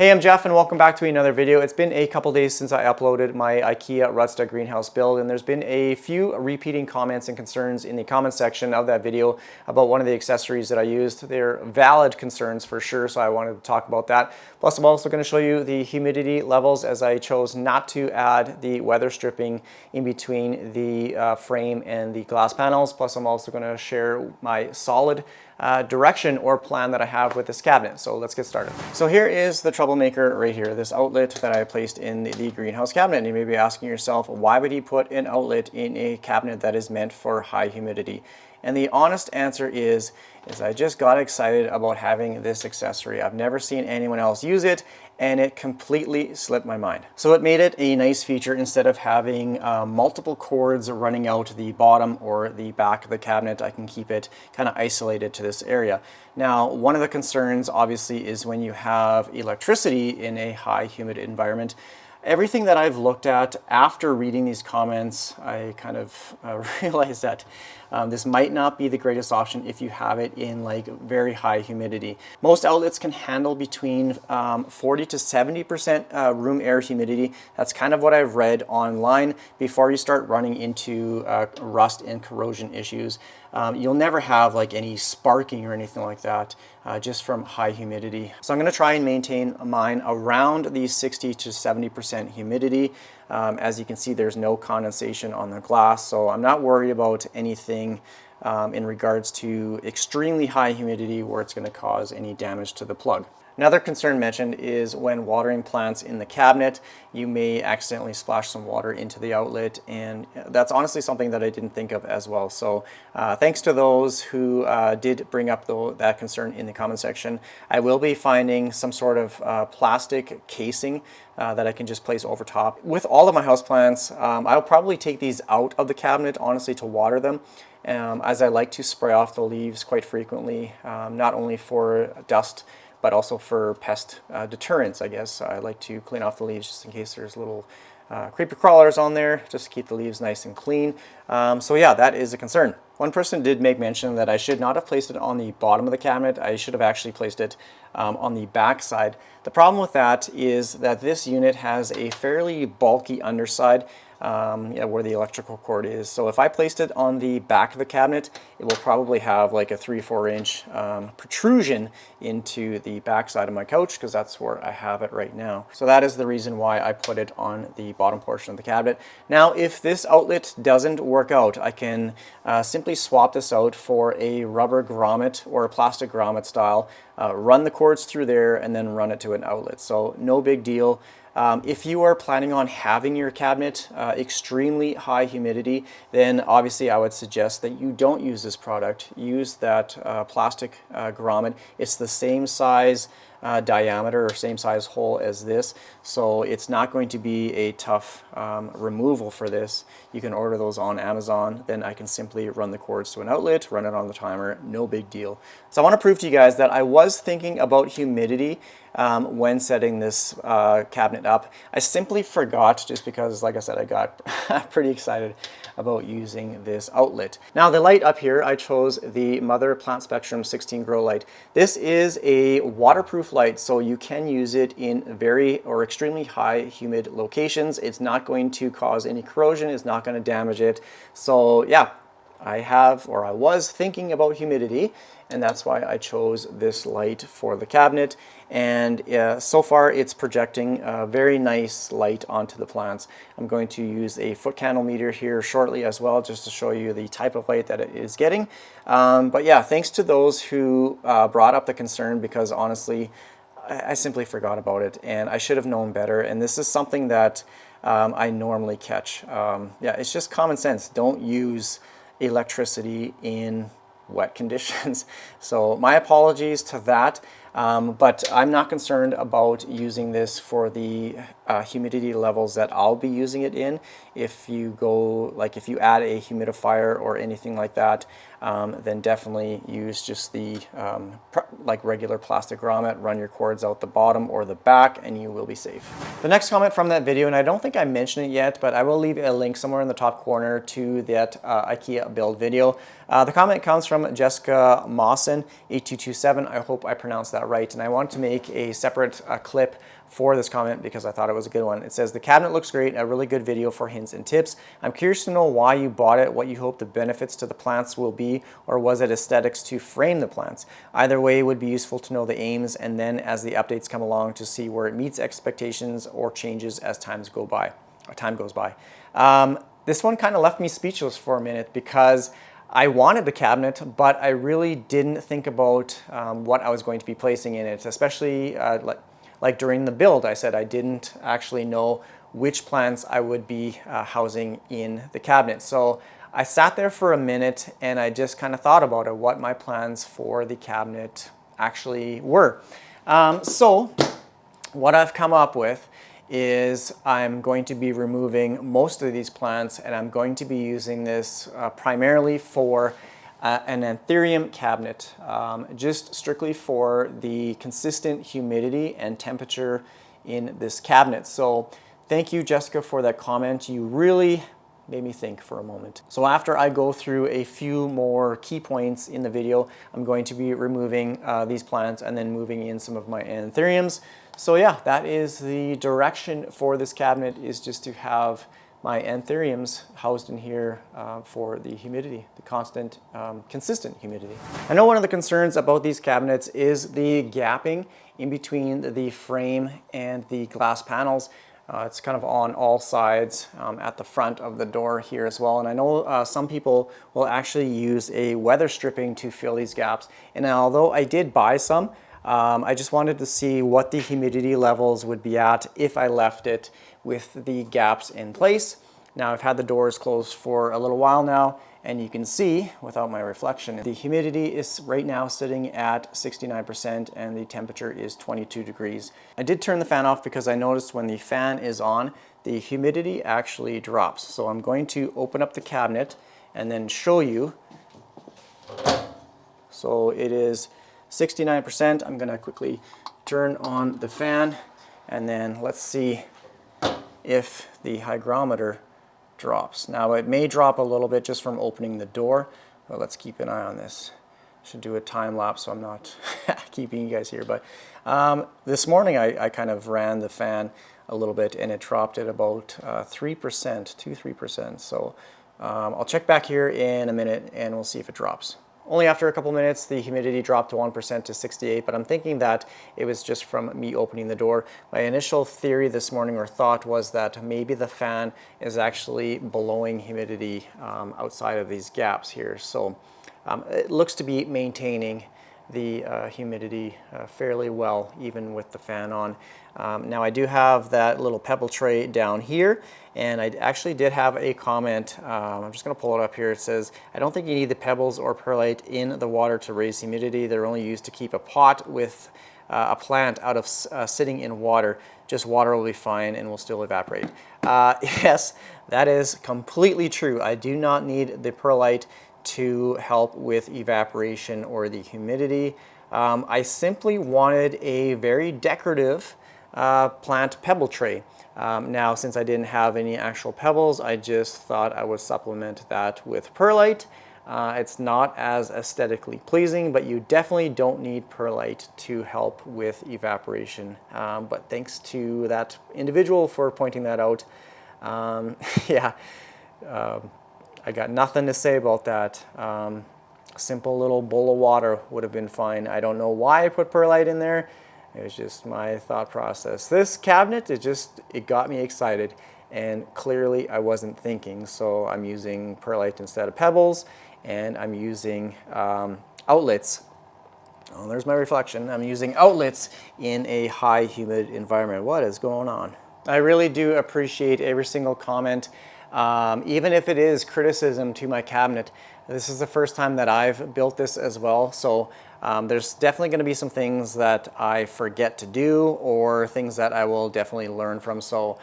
Hey, I'm Jeff and welcome back to another video. It's been a couple days since I uploaded my IKEA Rutsta greenhouse build, and there's been a few repeating comments and concerns in the comment section of that video about one of the accessories that I used. They're valid concerns for sure, so I wanted to talk about that. Plus, I'm also going to show you the humidity levels as I chose not to add the weather stripping in between the frame and the glass panels. Plus, I'm also going to share my solid direction or plan that I have with this cabinet. So let's get started. So here is the troublemaker right here, this outlet that I placed in the greenhouse cabinet. And you may be asking yourself, why would he put an outlet in a cabinet that is meant for high humidity? And the honest answer is I just got excited about having this accessory. I've never seen anyone else use it, and it completely slipped my mind. So it made it a nice feature instead of having multiple cords running out the bottom or the back of the cabinet. I can keep it kind of isolated to this area. Now, one of the concerns obviously is when you have electricity in a high humid environment. Everything that I've looked at after reading these comments, I kind of realized that this might not be the greatest option if you have it in like very high humidity. Most outlets can handle between 40 to 70% room air humidity. That's kind of what I've read online before you start running into rust and corrosion issues. You'll never have like any sparking or anything like that just from high humidity. So I'm going to try and maintain mine around the 60 to 70% humidity. As you can see, there's no condensation on the glass, so I'm not worried about anything in regards to extremely high humidity where it's going to cause any damage to the plug. Another concern mentioned is when watering plants in the cabinet, you may accidentally splash some water into the outlet, and that's honestly something that I didn't think of as well. So thanks to those who did bring up that concern in the comment section. I will be finding some sort of plastic casing that I can just place over top. With all of my houseplants, I'll probably take these out of the cabinet, honestly, to water them. As I like to spray off the leaves quite frequently, not only for dust, but also for pest deterrence, I guess. I like to clean off the leaves just in case there's little creeper crawlers on there, just to keep the leaves nice and clean. So yeah, that is a concern. One person did make mention that I should not have placed it on the bottom of the cabinet. I should have actually placed it on the back side. The problem with that is that this unit has a fairly bulky underside where the electrical cord is. So if I placed it on the back of the cabinet, it will probably have like a 3-4 inch protrusion into the back side of my couch, because that's where I have it right now. So that is the reason why I put it on the bottom portion of the cabinet. Now, if this outlet doesn't work out, I can simply swap this out for a rubber grommet or a plastic grommet style, run the cords through there, and then run it to an outlet. So no big deal. If you are planning on having your cabinet extremely high humidity, then obviously I would suggest that you don't use this product. Use that plastic grommet. It's the same size diameter or same size hole as this, so it's not going to be a tough removal for this. You can order those on Amazon, then I can simply run the cords to an outlet, run it on the timer, no big deal. So I want to prove to you guys that I was thinking about humidity when setting this cabinet up. I simply forgot, just because, like I said, I got pretty excited about using this outlet. Now, the light up here, I chose the Mother Plant Spectrum 16 grow light. This is a waterproof light, so you can use it in very or extremely high humid locations. It's not going to cause any corrosion, it's not going to damage it. So yeah, I was thinking about humidity, and that's why I chose this light for the cabinet. And so far it's projecting a very nice light onto the plants. I'm going to use a foot candle meter here shortly as well, just to show you the type of light that it is getting. But yeah, thanks to those who brought up the concern, because honestly, I simply forgot about it, and I should have known better. And this is something that I normally catch. Yeah, it's just common sense. Don't use electricity in wet conditions. So my apologies to that, but I'm not concerned about using this for the humidity levels that I'll be using it in. If you go, like if you add a humidifier or anything like that, then definitely use just the like regular plastic grommet, run your cords out the bottom or the back, and you will be safe. The next comment from that video, and I don't think I mentioned it yet, but I will leave a link somewhere in the top corner to that IKEA build video. The comment comes from Jessica Mawson 8227. I hope I pronounced that right, and I want to make a separate clip for this comment because I thought it was a good one. It says, "The cabinet looks great, a really good video for hints and tips. I'm curious to know why you bought it, what you hope the benefits to the plants will be, or was it aesthetics to frame the plants? Either way would be useful to know the aims, and then as the updates come along to see where it meets expectations or changes as time goes by." This one kind of left me speechless for a minute because I wanted the cabinet, but I really didn't think about what I was going to be placing in it, especially like during the build. I said I didn't actually know which plants I would be housing in the cabinet. So I sat there for a minute and I just kind of thought about it, what my plans for the cabinet actually were. So what I've come up with is I'm going to be removing most of these plants, and I'm going to be using this primarily for an anthurium cabinet, just strictly for the consistent humidity and temperature in this cabinet. So thank you, Jessica, for that comment. You really made me think for a moment. So after I go through a few more key points in the video, I'm going to be removing these plants and then moving in some of my anthuriums. So yeah, that is the direction for this cabinet, is just to have my anthuriums housed in here for the humidity, the constant, consistent humidity. I know one of the concerns about these cabinets is the gapping in between the frame and the glass panels. It's kind of on all sides at the front of the door here as well. And I know some people will actually use a weather stripping to fill these gaps. And although I did buy some, I just wanted to see what the humidity levels would be at if I left it with the gaps in place. Now I've had the doors closed for a little while now, and you can see without my reflection, the humidity is right now sitting at 69% and the temperature is 22 degrees. I did turn the fan off because I noticed when the fan is on, the humidity actually drops. So I'm going to open up the cabinet and then show you. So it is 69%. I'm gonna quickly turn on the fan and then let's see if the hygrometer drops. Now it may drop a little bit just from opening the door, but let's keep an eye on this. Should do a time lapse so I'm not keeping you guys here. But this morning I kind of ran the fan a little bit and it dropped at about 3%, 2-3%. So I'll check back here in a minute and we'll see if it drops. Only after a couple minutes, the humidity dropped 1% to 68, but I'm thinking that it was just from me opening the door. My initial theory this morning, or thought, was that maybe the fan is actually blowing humidity outside of these gaps here. So it looks to be maintaining the humidity fairly well, even with the fan on. Now I do have that little pebble tray down here, and I actually did have a comment. I'm just going to pull it up here. It says, "I don't think you need the pebbles or perlite in the water to raise humidity. They're only used to keep a pot with a plant out of sitting in water. Just water will be fine and will still evaporate." Yes, that is completely true. I do not need the perlite to help with evaporation or the humidity. I simply wanted a very decorative plant pebble tray. Now, since I didn't have any actual pebbles, I just thought I would supplement that with perlite. It's not as aesthetically pleasing, but you definitely don't need perlite to help with evaporation. But thanks to that individual for pointing that out. Yeah, I got nothing to say about that. Simple little bowl of water would have been fine. I don't know why I put perlite in there. It was just my thought process. This cabinet, it got me excited, and clearly I wasn't thinking. So I'm using perlite instead of pebbles, and I'm using outlets. Oh, there's my reflection. I'm using outlets in a high humid environment. What is going on? I really do appreciate every single comment. Even if it is criticism to my cabinet, This is the first time that I've built this as well, so there's definitely going to be some things that I forget to do or things that I will definitely learn from. So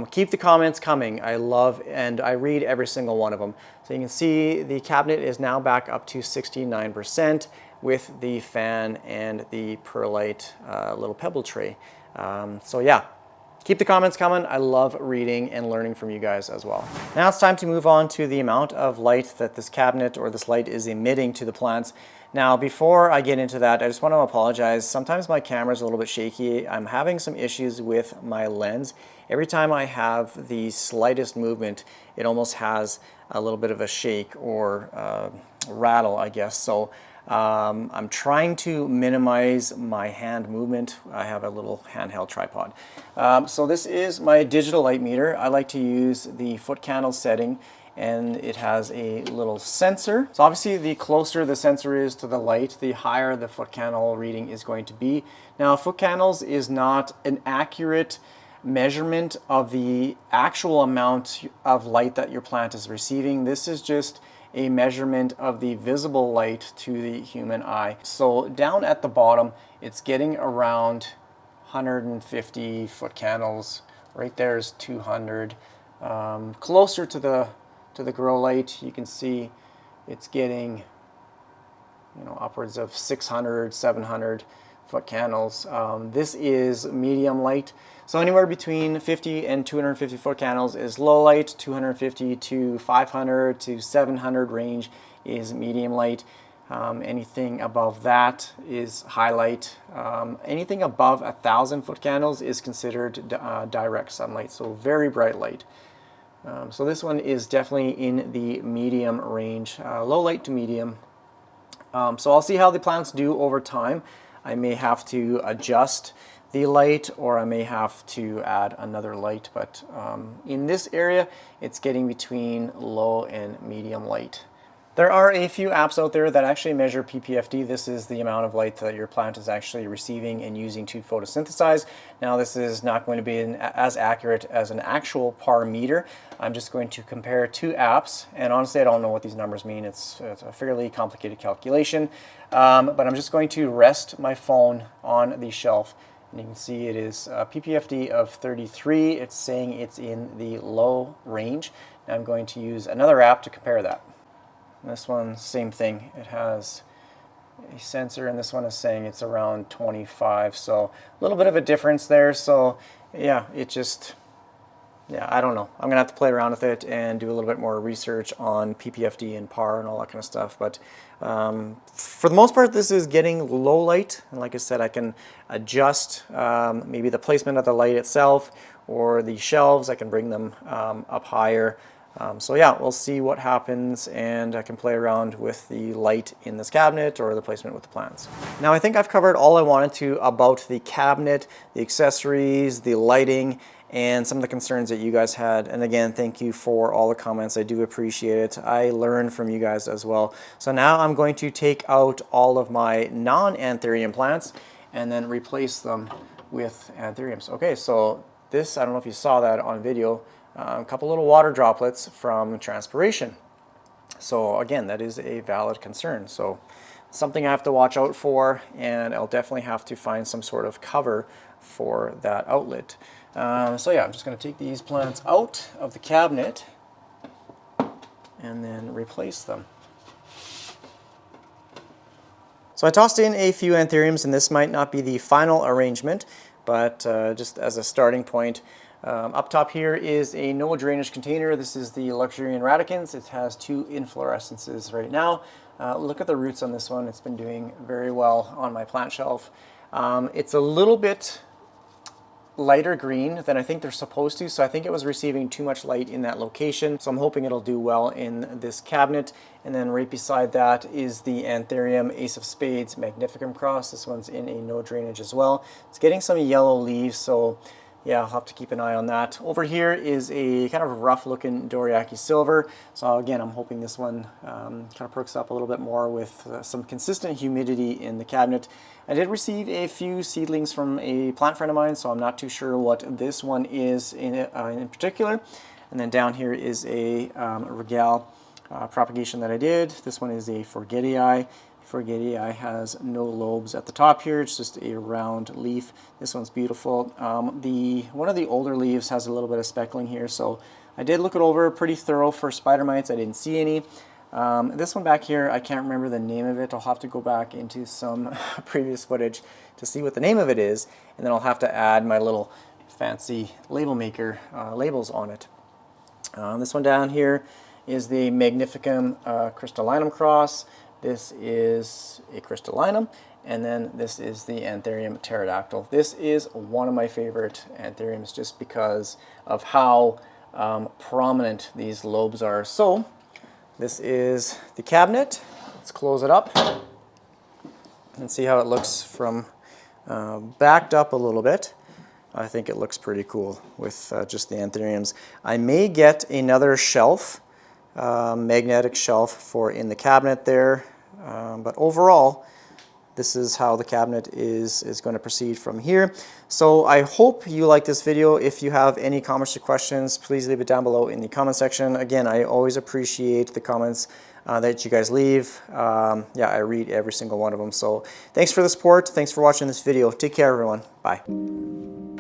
keep the comments coming. I love and I read every single one of them. So you can see the cabinet is now back up to 69% with the fan and the perlite little pebble tray. So yeah. Keep the comments coming. I love reading and learning from you guys as well. Now it's time to move on to the amount of light that this cabinet or this light is emitting to the plants. Now before I get into that, I just want to apologize. Sometimes my camera is a little bit shaky. I'm having some issues with my lens. Every time I have the slightest movement, it almost has a little bit of a shake or rattle, I guess. So I'm trying to minimize my hand movement. I have a little handheld tripod. So this is my digital light meter. I like to use the foot candle setting, and it has a little sensor. So obviously the closer the sensor is to the light, the higher the foot candle reading is going to be. Now foot candles is not an accurate measurement of the actual amount of light that your plant is receiving. This is just a measurement of the visible light to the human eye. So down at the bottom, it's getting around 150 foot candles. Right there is 200. Closer to the grow light, you can see it's getting, you know, upwards of 600, 700 foot candles. This is medium light. So anywhere between 50 and 250 foot candles is low light. 250 to 500 to 700 range is medium light. Anything above that is high light. Anything above 1,000 foot candles is considered direct sunlight, so very bright light. So this one is definitely in the medium range, low light to medium. So I'll see how the plants do over time. I may have to adjust the light, or I may have to add another light, but in this area it's getting between low and medium light. There are a few apps out there that actually measure PPFD. This is the amount of light that your plant is actually receiving and using to photosynthesize. Now this is not going to be as accurate as an actual par meter. I'm just going to compare two apps, and honestly I don't know what these numbers mean. It's a fairly complicated calculation, but I'm just going to rest my phone on the shelf. And you can see it is PPFD of 33. It's saying it's in the low range. Now I'm going to use another app to compare that. And this one, same thing. It has a sensor, and this one is saying it's around 25. So a little bit of a difference there. So yeah, yeah, I don't know. I'm gonna have to play around with it and do a little bit more research on PPFD and PAR and all that kind of stuff. But for the most part, this is getting low light. And like I said, I can adjust maybe the placement of the light itself or the shelves. I can bring them up higher. So yeah, we'll see what happens, and I can play around with the light in this cabinet or the placement with the plants. Now I think I've covered all I wanted to about the cabinet, the accessories, the lighting, and some of the concerns that you guys had. And again, thank you for all the comments. I do appreciate it. I learn from you guys as well. So now I'm going to take out all of my non-anthurium plants and then replace them with anthuriums. Okay, so this, I don't know if you saw that on video, a couple little water droplets from transpiration. So again, that is a valid concern. So something I have to watch out for, and I'll definitely have to find some sort of cover for that outlet. So yeah, I'm just going to take these plants out of the cabinet and then replace them. So I tossed in a few anthuriums, and this might not be the final arrangement, but just as a starting point. Up top here is a no drainage container. This is the Luxurian Radicans. It has 2 inflorescences right now. Look at the roots on this one. It's been doing very well on my plant shelf. It's a little bit lighter green than I think they're supposed to, so I think it was receiving too much light in that location. So I'm hoping it'll do well in this cabinet. And then right beside that is the Anthurium Ace of Spades Magnificum Cross. This one's in a no drainage as well. It's getting some yellow leaves, so yeah, I'll have to keep an eye on that. Over here is a kind of rough looking Doriaki Silver. So again, I'm hoping this one kind of perks up a little bit more with some consistent humidity in the cabinet. I did receive a few seedlings from a plant friend of mine, so I'm not too sure what this one is in particular. And then down here is a Regal propagation that I did. This one is a Forgetii. Forgetii has no lobes at the top here. It's just a round leaf. This one's beautiful. One of the older leaves has a little bit of speckling here, so I did look it over pretty thorough for spider mites. I didn't see any. This one back here, I can't remember the name of it. I'll have to go back into some previous footage to see what the name of it is, and then I'll have to add my little fancy label maker labels on it. This one down here is the Magnificum crystallinum cross. This is a crystallinum, and then this is the Anthurium pterodactyl. This is one of my favorite anthuriums just because of how prominent these lobes are. So this is the cabinet. Let's close it up and see how it looks from backed up a little bit. I think it looks pretty cool with just the anthuriums. I may get another shelf, magnetic shelf for in the cabinet there, but overall this is how the cabinet is going to proceed from here. So I hope you like this video. If you have any comments or questions, please leave it down below in the comment section. Again, I always appreciate the comments that you guys leave. Yeah, I read every single one of them. So thanks for the support. Thanks for watching this video. Take care, everyone. Bye.